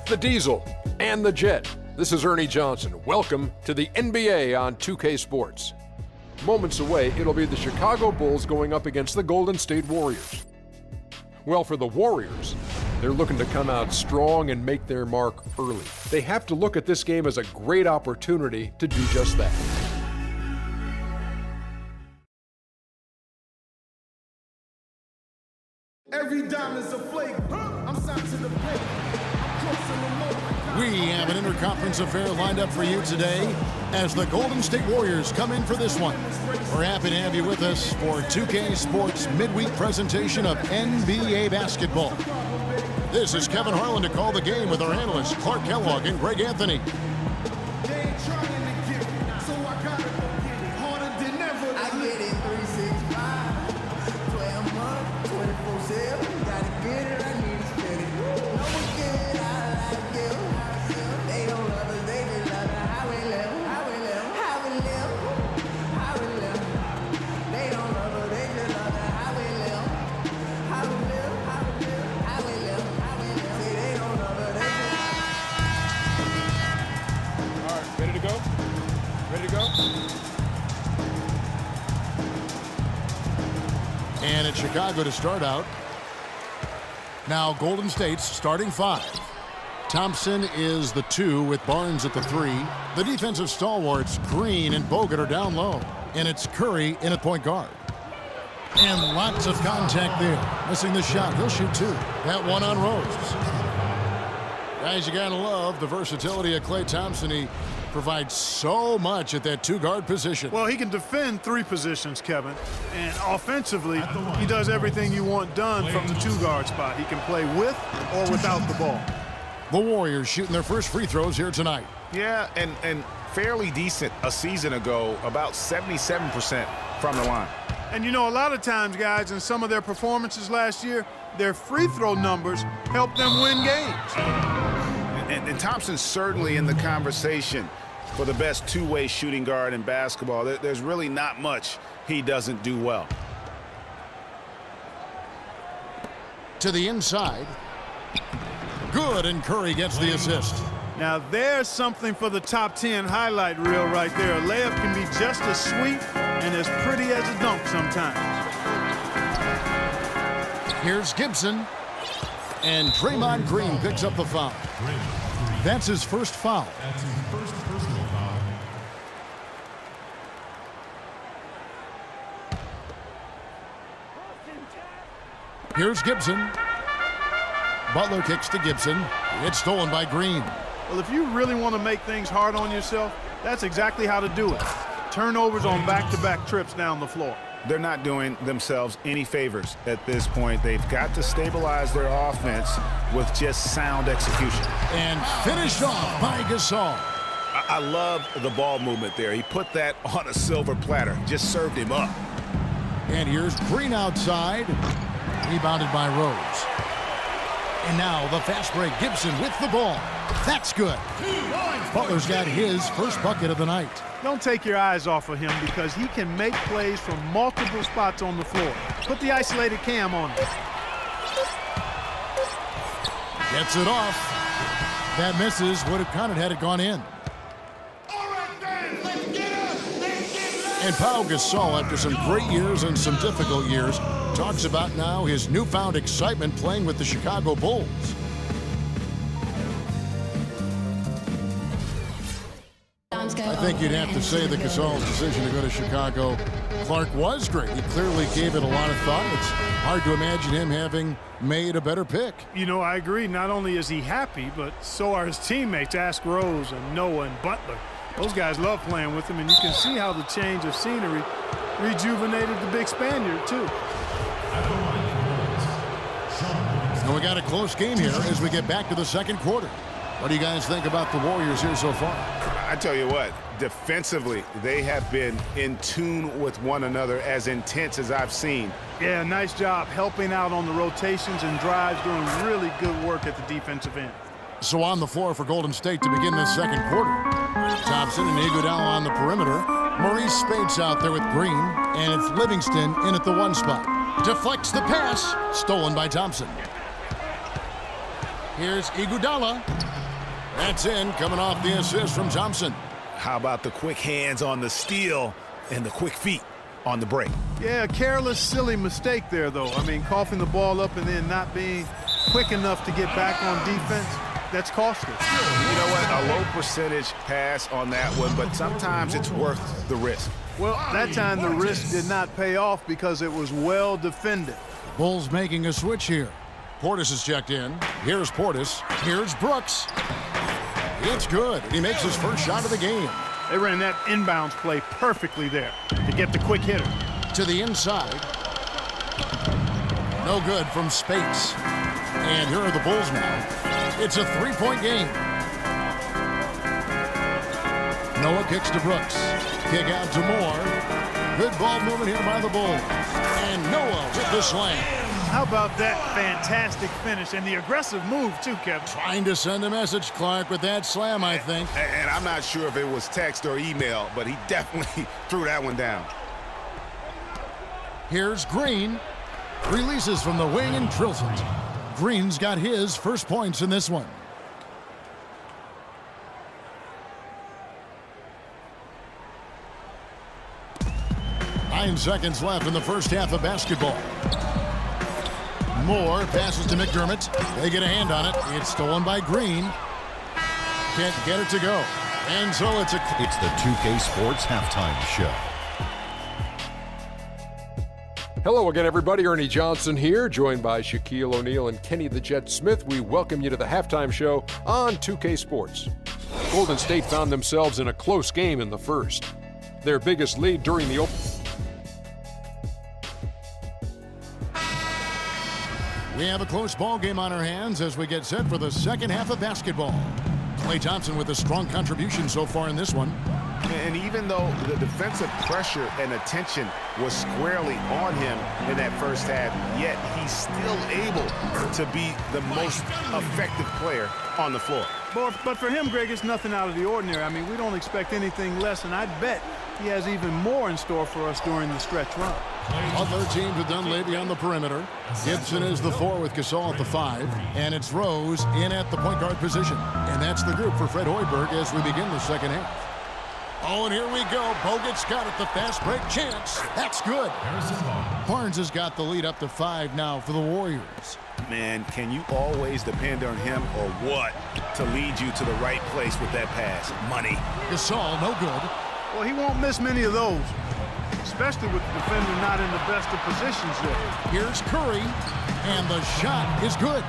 Get the diesel and the jet. This is Ernie Johnson. Welcome to the NBA on 2K Sports. Moments away, it'll be the Chicago Bulls going up against the Golden State Warriors. Well, for the Warriors, they're looking to come out strong and make their mark early. They have to look at this game as a great opportunity to do just that. Every dime is a flake. I'm signed to the plate. We have an interconference affair lined up for you today as the Golden State Warriors come in for this one. We're happy to have you with us for 2K Sports midweek presentation of NBA basketball. This is Kevin Harlan to call the game with our analysts Clark Kellogg and Greg Anthony. They ain't trying to get it, so I gotta go get it harder than ever. I get it 365, 12 months, 24/7. Gotta get it, I need to spend it. No one good, I like you. They don't love us, they just love us. How we live, how we live, how we live, how we live. They don't love us, they just love us. How we live, how we live, how we live, how we live, how we live. See, they don't love us, they just. All right, ready to go? Ready to go? And it's Chicago to start out. Now Golden State's starting five. Thompson is the 2 with Barnes at the 3. The defensive stalwarts, Green and Bogut, are down low. And it's Curry in at point guard. And lots of contact there. Missing the shot. He'll shoot 2. That one on Rose. Guys, you gotta love the versatility of Klay Thompson. He provides so much at that 2-guard position. Well, he can defend 3 positions, Kevin. And offensively, he does everything you want done from the 2-guard spot. He can play with or without the ball. The Warriors shooting their first free throws here tonight. Yeah, and fairly decent a season ago, about 77% from the line. And you know, a lot of times, guys, in some of their performances last year, their free throw numbers helped them win games. And Thompson's certainly in the conversation for the best two-way shooting guard in basketball. There's really not much he doesn't do well. To the inside. Good, and Curry gets the assist. Now, there's something for the top 10 highlight reel right there. A layup can be just as sweet and as pretty as a dunk sometimes. Here's Gibson. And Draymond Green picks up the foul. That's his first foul. That's his first personal foul. Here's Gibson. Butler kicks to Gibson. It's stolen by Green. Well, if you really want to make things hard on yourself, that's exactly how to do it. Turnovers on back-to-back trips down the floor. They're not doing themselves any favors at this point. They've got to stabilize their offense with just sound execution. And finished off by Gasol. I love the ball movement there. He put that on a silver platter, just served him up. And here's Green outside. Rebounded by Rose. And now the fast break. Gibson with the ball. That's good. Butler's got his first bucket of the night. Don't take your eyes off of him because he can make plays from multiple spots on the floor. Put the isolated cam on him. Gets it off. That misses. Would have counted had it gone in. And Pau Gasol, after some great years and some difficult years, talks about now his newfound excitement playing with the Chicago Bulls. I think you'd have to say that Gasol's decision to go to Chicago, Clark, was great. He clearly gave it a lot of thought. It's hard to imagine him having made a better pick. You know, I agree. Not only is he happy, but so are his teammates. Ask Rose and Noah and Butler. Those guys love playing with him, and you can see how the change of scenery rejuvenated the big Spaniard, too. And we got a close game here as we get back to the second quarter. What do you guys think about the Warriors here so far? I tell you what, defensively, they have been in tune with one another, as intense as I've seen. Yeah, nice job helping out on the rotations and drives, doing really good work at the defensive end. So on the floor for Golden State to begin this second quarter. Thompson and Iguodala on the perimeter. Maurice Spates out there with Green, and it's Livingston in at the 1 spot. Deflects the pass, stolen by Thompson. Here's Iguodala. That's in, coming off the assist from Thompson. How about the quick hands on the steal and the quick feet on the break? Yeah, a careless, silly mistake there, though. I mean, coughing the ball up and then not being quick enough to get back on defense, that's costly. You know what? A low percentage pass on that one, but sometimes it's worth the risk. Well, that time the risk did not pay off because it was well defended. Bulls making a switch here. Portis is checked in. Here's Portis. Here's Brooks. It's good. He makes his first shot of the game. They ran that inbounds play perfectly there to get the quick hitter. To the inside. No good from space. And here are the Bulls now. It's a three-point game. Noah kicks to Brooks. Kick out to Moore. Good ball movement here by the Bulls. And Noah with the slam. How about that fantastic finish and the aggressive move, too, Kevin? Trying to send a message, Clark, with that slam, I think. And I'm not sure if it was text or email, but he definitely threw that one down. Here's Green. Releases from the wing and drills it. Green's got his first points in this one. Nine seconds left in the first half of basketball. Moore passes to McDermott. They get a hand on it. It's stolen by Green. Can't get it to go. And so it's the 2K Sports Halftime Show. Hello again, everybody. Ernie Johnson here, joined by Shaquille O'Neal and Kenny the Jet Smith. We welcome you to the halftime show on 2K Sports. Golden State found themselves in a close game in the first. Their biggest lead during the open. We have a close ball game on our hands as we get set for the second half of basketball. Klay Thompson with a strong contribution so far in this one. And even though the defensive pressure and attention was squarely on him in that first half, yet he's still able to be the most effective player on the floor. But for him, Greg, it's nothing out of the ordinary. I mean, we don't expect anything less, and I bet he has even more in store for us during the stretch run. Other teams have done Levy on the perimeter. Gibson is the 4 with Gasol at the 5. And it's Rose in at the point guard position. And that's the group for Fred Hoiberg as we begin the second half. Oh, and here we go. Bogut's got it. The fast break chance. That's good. Barnes has got the lead up to 5 now for the Warriors. Man, can you always depend on him or what to lead you to the right place with that pass? Money. Gasol, no good. Well, he won't miss many of those, especially with the defender not in the best of positions there. Here's Curry, and the shot is good.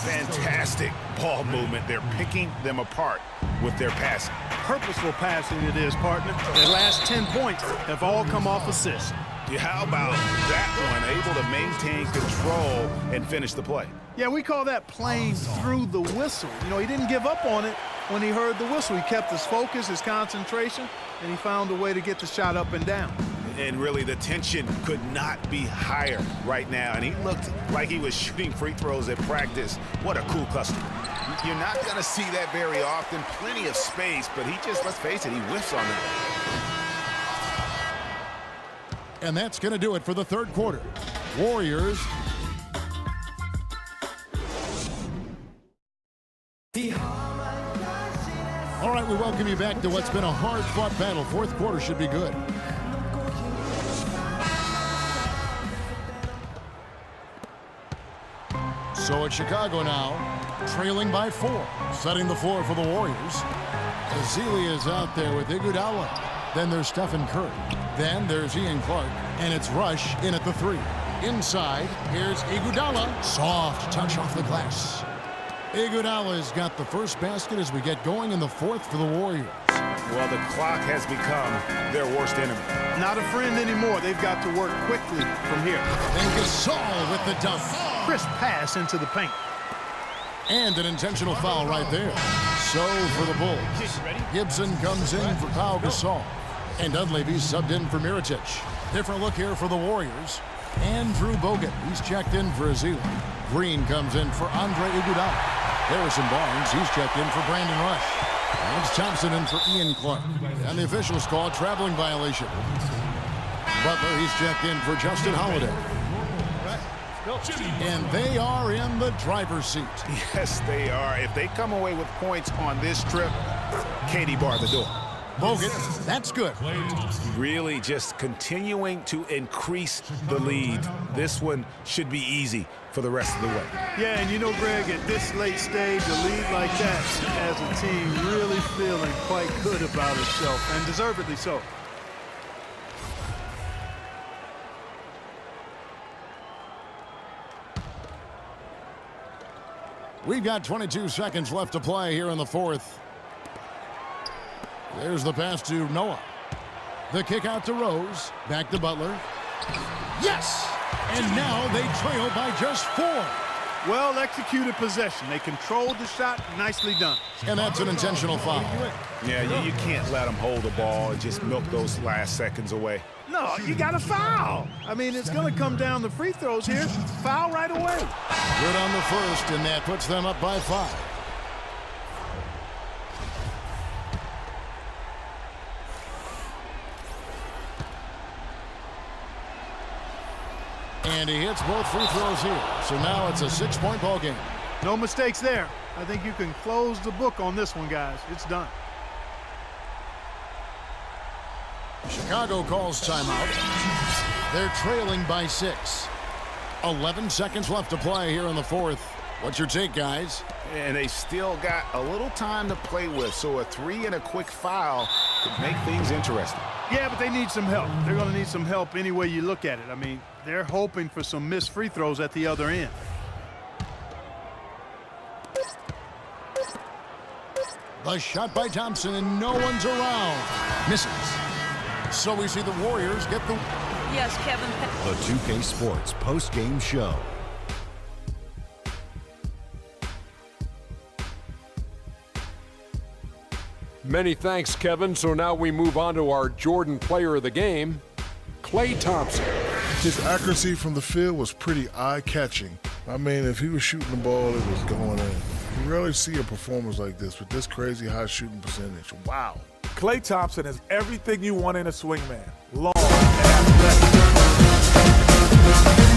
Fantastic ball movement. They're picking them apart with their passing. Purposeful passing it is, partner. The last 10 points have all come off assists. Yeah, how about that one? Able to maintain control and finish the play. Yeah, we call that playing through the whistle. You know, he didn't give up on it when he heard the whistle. He kept his focus, his concentration, and he found a way to get the shot up and down. And really, the tension could not be higher right now. And he looked like he was shooting free throws at practice. What a cool customer. You're not going to see that very often. Plenty of space, but he just, let's face it, he whiffs on it. And that's going to do it for the third quarter. Warriors. All right, we welcome you back to what's been a hard-fought battle. Fourth quarter should be good. So it's Chicago now, trailing by 4, setting the floor for the Warriors. Ezeli is out there with Iguodala. Then there's Stephen Curry. Then there's Ian Clark, and it's Rush in at the 3. Inside, here's Iguodala. Soft touch off the glass. Iguodala's got the first basket as we get going in the fourth for the Warriors. Well, the clock has become their worst enemy. Not a friend anymore. They've got to work quickly from here. And Gasol with the dunk. Crisp pass into the paint. And an intentional foul right there. So for the Bulls, Gibson comes in for Pau Gasol. And Dunleavy's subbed in for Mirotic. Different look here for the Warriors. Andrew Bogut, he's checked in for Ezeli. Green comes in for Andre Iguodala. Harrison Barnes, he's checked in for Brandon Rush. And it's Thompson in for Ian Clark. And the officials call traveling violation. Butler, he's checked in for Justin Holiday. And they are in the driver's seat. Yes, they are. If they come away with points on this trip, Katie bar the door. Bogut, that's good. Really just continuing to increase the lead. This one should be easy for the rest of the way. Yeah, and you know, Greg, at this late stage, a lead like that has a team really feeling quite good about itself, and deservedly so. We've got 22 seconds left to play here in the fourth. There's the pass to Noah. The kick out to Rose. Back to Butler. Yes! And now they trail by just 4. Well executed possession. They controlled the shot. Nicely done. And that's an intentional foul. Yeah, you can't let them hold the ball and just milk those last seconds away. No, you got to foul. I mean, it's going to come down to free throws here. Foul right away. Good on the first, and that puts them up by 5. And he hits both free throws here. So now it's a 6-point ball game. No mistakes there. I think you can close the book on this one, guys. It's done. Chicago calls timeout. They're trailing by 6. 11 seconds left to play here in the fourth. What's your take, guys? And they still got a little time to play with, so a 3 and a quick foul could make things interesting. Yeah, but they need some help. They're going to need some help any way you look at it. I mean, they're hoping for some missed free throws at the other end. The shot by Thompson, and no one's around. Misses. So we see the Warriors get the... Yes, Kevin. The 2K Sports post-game show. Many thanks, Kevin. So now we move on to our Jordan player of the game, Klay Thompson. His accuracy from the field was pretty eye-catching. I mean, if he was shooting the ball, it was going in. You rarely see a performance like this with this crazy high shooting percentage. Wow. Klay Thompson is everything you want in a swingman. Long and athletic.